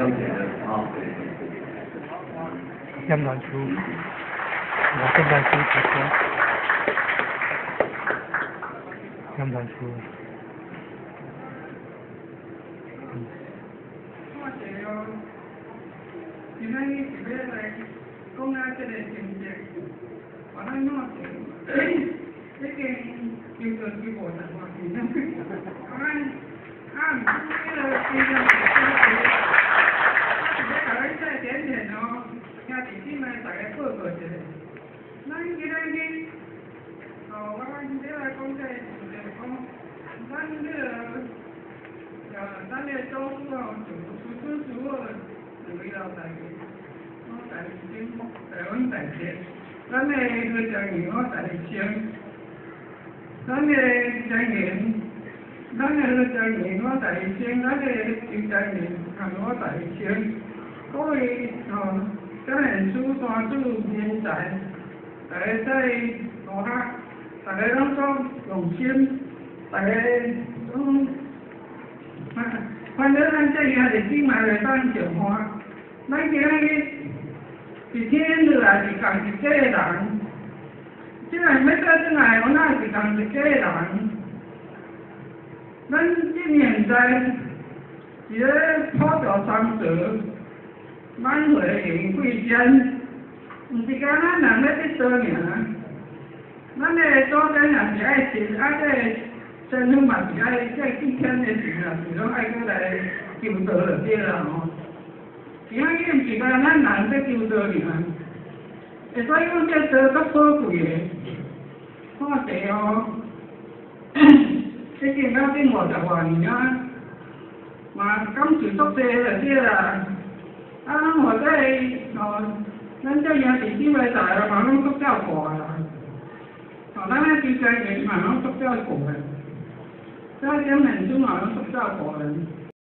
钢铁的啊。阴南书，我跟南书合作。阴南书。我是哦，今仔日是要来讲下这个情节，把咱弄成，已经有着去50多年了，这个先生我是要甲咱再点点哦，兄弟姊妹大家报告一下，咱今仔日，我要来讲这个情节，咱这个。咱的祖父哦，祖孙祖后为了大家，我大先台湾大姐，咱的何家人我大先，咱的家人，咱的何家人我大先，咱的邱家人含我大先，各位家人祖山祖年财，大家在路下，大家拢做用心，大家拢。反正咱这兄弟姊妹来当上欢，咱今日一天落来是共一家人，即个要做转来，我那是共一家人。咱今现在是咧普渡三蛇，满会迎贵仙，毋是讲咱人要去做尔，咱的祖先也是爱信，这。真正嘛是爱在几天的时啊，是拢爱过来求道就对啦吼。今仔日毋是讲咱人在求道尔，会使讲这道较宝贵的，看者哦，已经到近50多年啊，嘛感受足济就对啦。或者咱这兄弟姊妹大个嘛拢足照顾啦，咱咧周家人嘛拢足照顾的。这点人都嘛拢足照顾人，